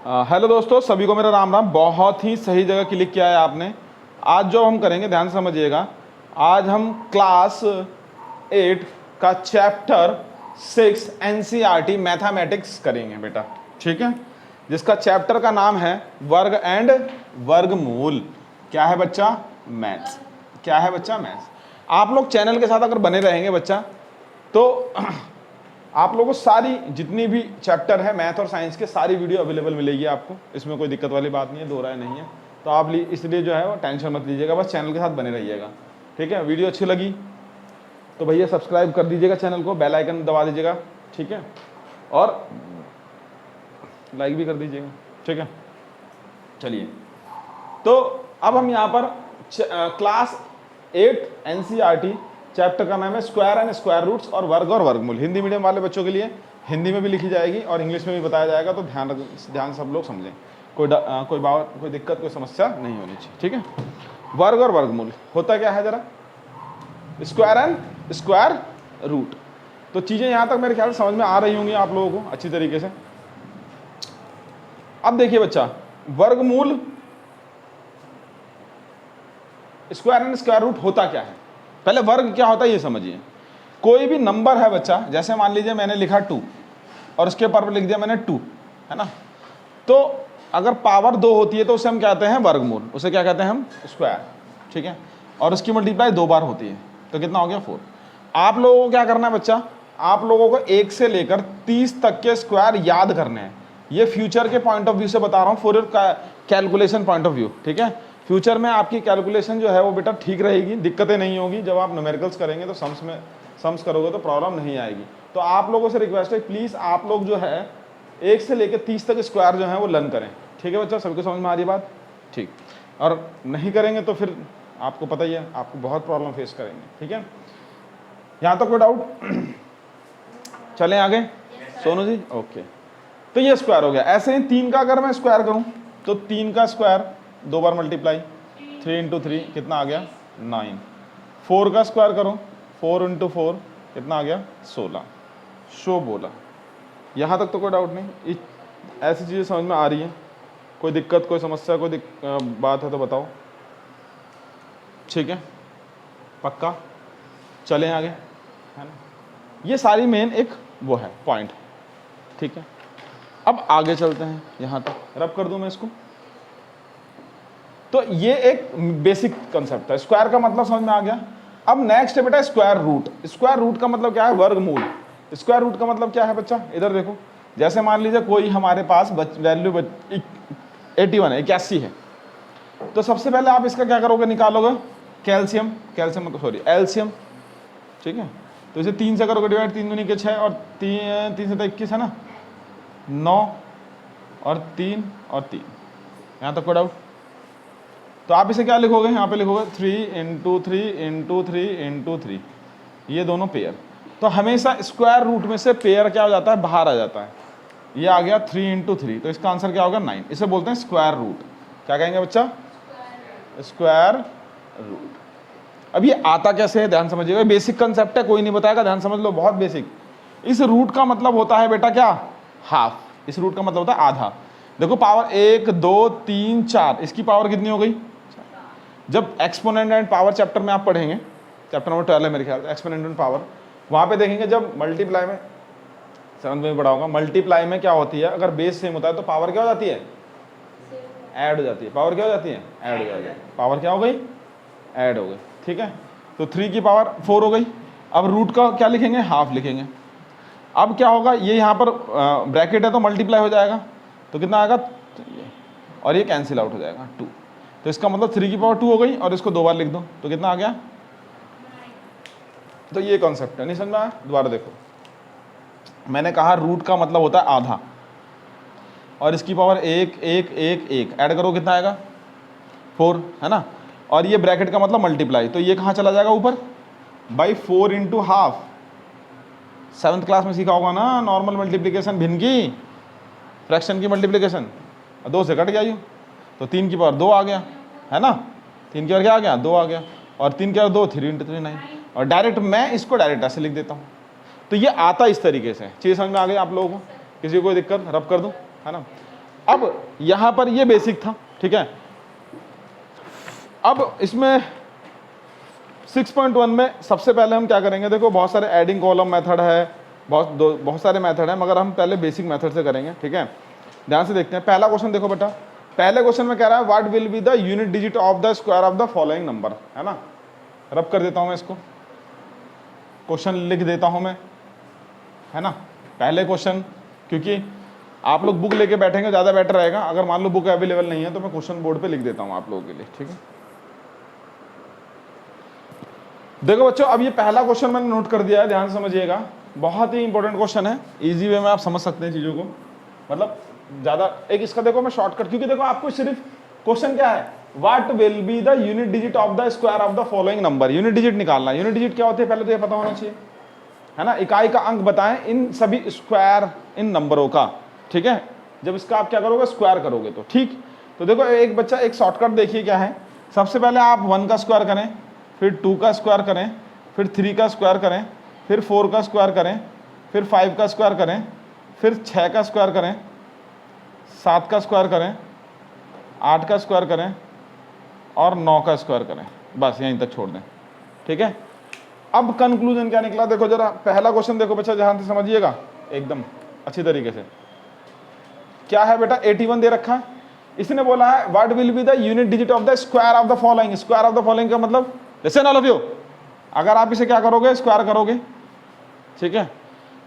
Hello दोस्तों, सभी को मेरा राम राम। बहुत ही सही जगह क्लिक किया है आपने। आज जो हम करेंगे ध्यान से समझिएगा। आज हम क्लास 8 का चैप्टर 6 एनसीईआरटी मैथमेटिक्स करेंगे बेटा, ठीक है। जिसका चैप्टर का नाम है वर्ग एंड वर्गमूल। क्या है बच्चा? मैथ्स। क्या है बच्चा? मैथ्स। आप लोग चैनल के साथ अगर बने रहेंगे बच्चा तो आप लोगों को सारी जितनी भी चैप्टर है मैथ और साइंस के सारी वीडियो अवेलेबल मिलेगी आपको। इसमें कोई दिक्कत वाली बात नहीं है, दो राय नहीं है। तो आप इसलिए जो है वो टेंशन मत लीजिएगा, बस चैनल के साथ बने रहिएगा, ठीक है। वीडियो अच्छी लगी तो भैया सब्सक्राइब कर दीजिएगा चैनल को, बेल आइकन दबा दीजिएगा, ठीक है, और लाइक भी कर दीजिएगा, ठीक है। चलिए, तो अब हम यहाँ पर क्लास 8 एनसीईआरटी चैप्टर का नाम है स्क्वायर एंड स्क्वायर रूट्स और वर्ग और वर्गमूल। हिंदी मीडियम वाले बच्चों के लिए हिंदी में भी लिखी जाएगी और इंग्लिश में भी बताया जाएगा, तो ध्यान सब लोग समझें। कोई दिक्कत, कोई समस्या नहीं होनी चाहिए, ठीक है। वर्ग और वर्गमूल होता क्या है जरा? Square and square root. तो चीज़ें यहाँ तक मेरे ख्याल से समझ में आ रही होंगी आप लोगों को अच्छी तरीके से। अब देखिए बच्चा, वर्गमूल स्क्वायर एंड स्क्वायर रूट होता क्या है। पहले वर्ग क्या होता है ये समझिए। कोई भी नंबर है बच्चा, जैसे मान लीजिए मैंने लिखा 2 और उसके ऊपर लिख दिया मैंने 2, है ना। तो अगर पावर 2 होती है तो उसे हम कहते हैं वर्गमूल, उसे क्या कहते हैं हम? स्क्वायर, ठीक है। और उसकी मल्टीप्लाई 2 बार होती है तो कितना हो गया? 4। आप लोगों को क्या करना है बच्चा? आप लोगों को 1 से लेकर 30 तक के स्क्वायर याद करने हैं। ये फ्यूचर के पॉइंट ऑफ व्यू से बता रहा हूँ, for your calculation point of view, ठीक है। फ्यूचर में आपकी कैलकुलेशन जो है वो बेटा ठीक रहेगी, दिक्कतें नहीं होगी। जब आप न्यूमेरिकल्स करेंगे तो सम्स करोगे तो प्रॉब्लम नहीं आएगी। तो आप लोगों से रिक्वेस्ट है, प्लीज़ आप लोग जो है 1 से लेकर 30 तक स्क्वायर जो है वो लर्न करें, ठीक है बच्चा। सबको समझ में आ रही बात? ठीक। और नहीं करेंगे तो फिर आपको पता ही है, आपको बहुत प्रॉब्लम फेस करेंगे, ठीक है। यहाँ तक कोई डाउट? चलें आगे। सोनू जी, ओके। तो ये स्क्वायर हो गया। ऐसे ही 3 का अगर मैं स्क्वायर करूँ तो 3 का स्क्वायर 2 बार मल्टीप्लाई, 3 इंटू 3 कितना आ गया? 9। 4 का स्क्वायर करो, 4 इंटू 4 कितना आ गया? 16। शो बोला। यहाँ तक तो कोई डाउट नहीं, ऐसी चीज़ें समझ में आ रही हैं? कोई दिक्कत, कोई समस्या, कोई बात है तो बताओ, ठीक है। पक्का? चलें आगे, है ना। ये सारी मेन एक वो है पॉइंट, ठीक है। अब आगे चलते हैं, यहाँ तक रब कर दूं मैं इसको। तो ये एक बेसिक कंसेप्ट है। स्क्वायर का मतलब समझ में आ गया। अब नेक्स्ट है बेटा स्क्वायर रूट। स्क्वायर रूट का मतलब क्या है? वर्गमूल। स्क्वायर रूट का मतलब क्या है बच्चा? इधर देखो, जैसे मान लीजिए कोई हमारे पास वैल्यू 81 है, 81 है, तो सबसे पहले आप इसका क्या करोगे? निकालोगे कैल्शियम, सॉरी एल्शियम, ठीक है। तो इसे 3 से करोगे डिवाइड, 3 दूनी के 6 और 3 से तो 21 है ना, 9 और 3 और 3। यहाँ तक कोई डाउट? तो आप इसे क्या लिखोगे? यहाँ पे लिखोगे 3 इंटू 3 इंटू 3 इंटू 3, ये दोनों पेयर। तो हमेशा स्क्वायर रूट में से पेयर क्या हो जाता है? बाहर आ जाता है। ये आ गया 3 इंटू 3, तो इसका आंसर क्या होगा? 9। इसे बोलते हैं स्क्वायर रूट। क्या कहेंगे बच्चा? Square root. अब ये आता कैसे है ध्यान समझिएगा। बेसिक कंसेप्ट है, कोई नहीं बताएगा, ध्यान समझ लो, बहुत बेसिक। इस रूट का मतलब होता है बेटा क्या? हाफ। इस रूट का मतलब होता है आधा। देखो पावर 1 2 3 4, इसकी पावर कितनी हो गई? जब एक्सपोनेंट एंड पावर चैप्टर में आप पढ़ेंगे, चैप्टर नंबर 12 है मेरे ख्याल से, एक्सपोनेंट एंड पावर, वहाँ पे देखेंगे जब मल्टीप्लाई में 7th में पढ़ा होगा, मल्टीप्लाई में क्या होती है? अगर बेस सेम होता है तो पावर क्या हो जाती है? ऐड हो जाती है। पावर क्या हो जाती है? ऐड हो जाती है। पावर क्या हो गई? ऐड हो गई, ठीक है। तो 3 की पावर 4 हो गई। अब रूट का क्या लिखेंगे? हाफ लिखेंगे। अब क्या होगा? ये यहाँ पर ब्रैकेट है तो मल्टीप्लाई हो जाएगा, तो कितना आएगा? और ये कैंसिल आउट हो जाएगा 2। तो इसका मतलब 3 की पावर 2 हो गई और इसको 2 बार लिख दो तो कितना आ गया? तो ये कॉन्सेप्ट है, नहीं समझ में आया? दोबारा देखो, मैंने कहा रूट का मतलब होता है आधा, और इसकी पावर 1 1 1 1, ऐड करो कितना आएगा? 4, है ना। और ये ब्रैकेट का मतलब मल्टीप्लाई, तो ये कहाँ चला जाएगा? ऊपर by 4 into half. 7th class में सीखा होगा ना नॉर्मल मल्टीप्लीकेशन, भिन्न की फ्रैक्शन की मल्टीप्लीकेशन, 2 से कट गया यूँ, तो 3 की पावर 2 आ गया, है ना। 3 की पावर क्या आ गया? 2 आ गया, और 3 की पावर 2, 3 इंटू 3 9। और डायरेक्ट मैं इसको डायरेक्ट ऐसे लिख देता हूँ। तो ये आता इस तरीके से। चीज़ समझ में आ गई आप लोगों को? किसी को कोई दिक्कत? रब कर दूँ, है ना। अब यहां पर ये बेसिक था, ठीक है। अब इसमें 6.1 में सबसे पहले हम क्या करेंगे, देखो बहुत सारे एडिंग कॉलम मेथड है, बहुत सारे मेथड है, मगर हम पहले बेसिक मेथड से करेंगे, ठीक है। ध्यान से देखते हैं। पहला क्वेश्चन देखो बेटा, पहले क्वेश्चन में कह रहा है what will be the unit digit of the square of the following number, है ना। रब कर देता हूं मैं इसको, क्वेश्चन लिख देता हूं मैं, है ना। पहले क्वेश्चन, क्योंकि आप लोग बुक लेके बैठेंगे ज़्यादा बेटर रहेगा। अगर मान लो बुक अवेलेबल नहीं है तो मैं क्वेश्चन बोर्ड पे लिख देता हूं आप लोगों के लिए, ठीक है। देखो बच्चों, अब ये पहला क्वेश्चन मैंने नोट कर दिया है, ध्यान से समझिएगा। बहुत ही इंपॉर्टेंट क्वेश्चन है, इजी वे में आप समझ सकते हैं चीज़ों को, मतलब ज़्यादा एक इसका देखो मैं शॉर्टकट, क्योंकि देखो आपको सिर्फ क्वेश्चन क्या है, what will be the unit digit of the square of the following number. Unit digit निकालना, यूनिट डिजिट क्या होते हैं पहले तो ये पता होना चाहिए, है ना। इकाई का अंक बताएं इन सभी स्क्वायर इन नंबरों का, ठीक है। जब इसका आप क्या करोगे, स्क्वायर करोगे तो ठीक। तो देखो एक बच्चा, एक शॉर्टकट देखिए क्या है। सबसे पहले आप 1 का स्क्वायर करें, फिर 2 का स्क्वायर करें, फिर 3 का स्क्वायर करें, फिर 4 का स्क्वायर करें, फिर 5 का स्क्वायर करें, फिर 6 का स्क्वायर करें, 7 का स्क्वायर करें, 8 का स्क्वायर करें और 9 का स्क्वायर करें। बस यहीं तक छोड़ दें, ठीक है। अब कंक्लूजन क्या निकला, देखो जरा पहला क्वेश्चन देखो बच्चा, ध्यान से समझिएगा एकदम अच्छी तरीके से। क्या है बेटा, 81 दे रखा है। इसने बोला है what will be the unit digit of the square of the following. Square of the following का मतलब, लिसन ऑल ऑफ यू, अगर आप इसे क्या करोगे, स्क्वायर करोगे, ठीक है,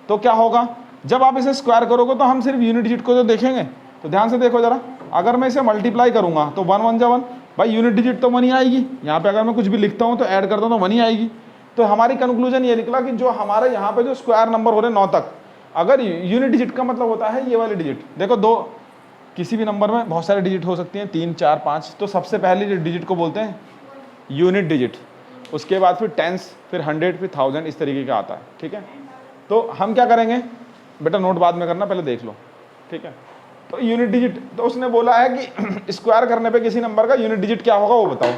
तो क्या होगा, जब आप इसे स्क्वायर करोगे तो हम सिर्फ यूनिट डिजिट को तो देखेंगे। तो ध्यान से देखो जरा, अगर मैं इसे मल्टीप्लाई करूंगा तो 1 1 जा 1, भाई यूनिट डिजिट तो 1 ही आएगी। यहाँ पे अगर मैं कुछ भी लिखता हूँ तो ऐड करता हूँ तो 1 ही आएगी। तो हमारी कंक्लूजन ये निकला कि जो हमारे यहाँ पे जो स्क्वायर नंबर हो रहे 9 तक, अगर यूनिट डिजिट का मतलब होता है ये वाली डिजिट, देखो दो, किसी भी नंबर में बहुत सारे डिजिट हो सकती हैं, 3 4 5, तो सबसे पहले डिजिट को बोलते हैं यूनिट डिजिट, उसके बाद फिर टेंस, फिर 100, फिर 1000, इस तरीके का आता है, ठीक है। तो हम क्या करेंगे बेटा, नोट बाद में करना, पहले देख लो, ठीक है। तो यूनिट डिजिट, तो उसने बोला है कि स्क्वायर करने पे किसी नंबर का यूनिट डिजिट क्या होगा वो बताओ,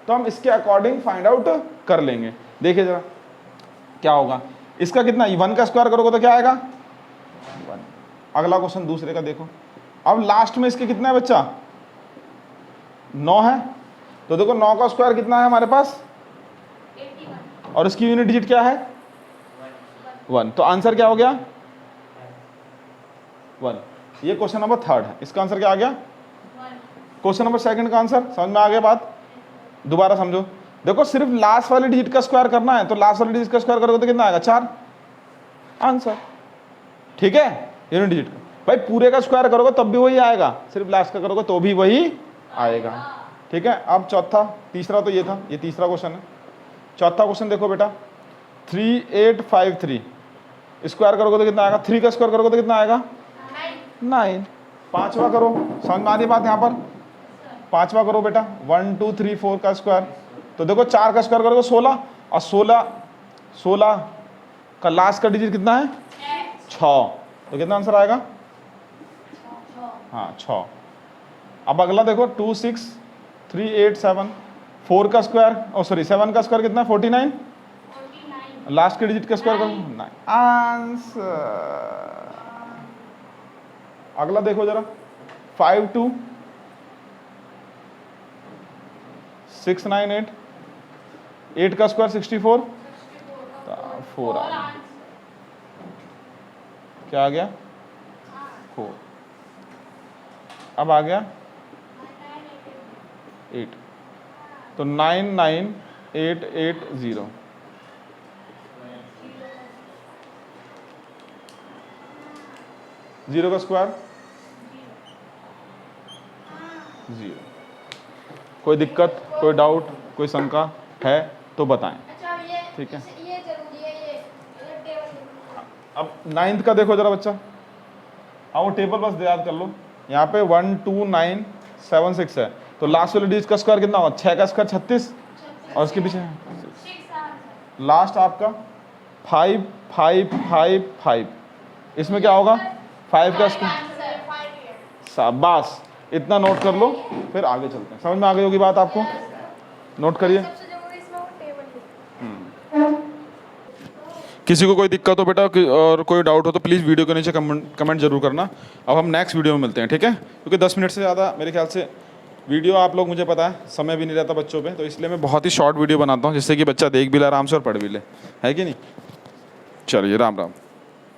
तो हम इसके अकॉर्डिंग फाइंड आउट कर लेंगे। देखिए जरा क्या होगा, इसका कितना, 1 का स्क्वायर करोगे तो क्या आएगा 1। अगला क्वेश्चन दूसरे का देखो, अब लास्ट में इसके कितना है बच्चा, 9 है। तो देखो 9 का स्क्वायर कितना है हमारे पास, 81, और इसकी यूनिट डिजिट क्या है 1। तो आंसर क्या हो गया 1। ये क्वेश्चन नंबर 3 है, इसका आंसर क्या आ गया 1। क्वेश्चन नंबर 2 का आंसर समझ में आ गया बात, दोबारा समझो। देखो सिर्फ लास्ट वाले डिजिट का स्क्वायर करना है, तो लास्ट वाले डिजिट का स्क्वायर करोगे तो कितना आएगा 4, आंसर, ठीक है। यूनिट डिजिट का, भाई पूरे का स्क्वायर करोगे तब भी वही आएगा, सिर्फ लास्ट का करोगे तो भी वही आएगा, ठीक है। अब चौथा, तीसरा तो ये था, ये तीसरा क्वेश्चन है। चौथा क्वेश्चन देखो बेटा, 3853 स्क्वायर करोगे तो कितना आएगा, 3 का स्क्वायर करोगे तो कितना आएगा 9। पांचवा करो, समझ में आ रही बात यहाँ पर, पांचवा करो बेटा, 1 2 3 4 का स्क्वायर, तो देखो 4 का स्क्वायर करोगे 16, और 16 का लास्ट का डिजिट कितना है 6, तो कितना आंसर आएगा, हाँ 6। अब अगला देखो 2 6 3 8 7, 4 का स्क्वायर, ओ सॉरी 7 का स्क्वायर कितना है 49, लास्ट के डिजिट का स्क्वायर करो 9, आंसर। अगला देखो जरा, 5 2 6 9 8, 8 का स्क्वायर 64, 4 आ गया, क्या आ गया 4। अब आ गया 8, तो 99880, जीरो का स्क्वायर 0। कोई दिक्कत, कोई डाउट, कोई शंका है तो बताएं, ठीक है। अब 9th का देखो जरा बच्चा, हाँ वो टेबल बस याद कर लो, यहाँ पे 1 2 9 7 6 है, तो लास्ट वाले डिजिट का स्क्वायर कितना होगा, 6 का स्क्वायर 36, और उसके पीछे लास्ट आपका 5 5 5 5, इसमें क्या होगा 5 का स्क्वायर, शाबाश, इतना नोट कर लो, फिर आगे चलते हैं। समझ में आ गई होगी बात आपको, नोट करिए। किसी को कोई दिक्कत हो बेटा और कोई डाउट हो तो प्लीज़ वीडियो के नीचे कमेंट जरूर करना। अब हम नेक्स्ट वीडियो में मिलते हैं, ठीक है, क्योंकि 10 मिनट से ज़्यादा मेरे ख्याल से वीडियो आप लोग, मुझे पता है समय भी नहीं रहता बच्चों पे, तो इसलिए मैं बहुत ही शॉर्ट वीडियो बनाता हूँ जिससे कि बच्चा देख भी ले आराम से और पढ़ भी ले, है कि नहीं। चलिए राम राम।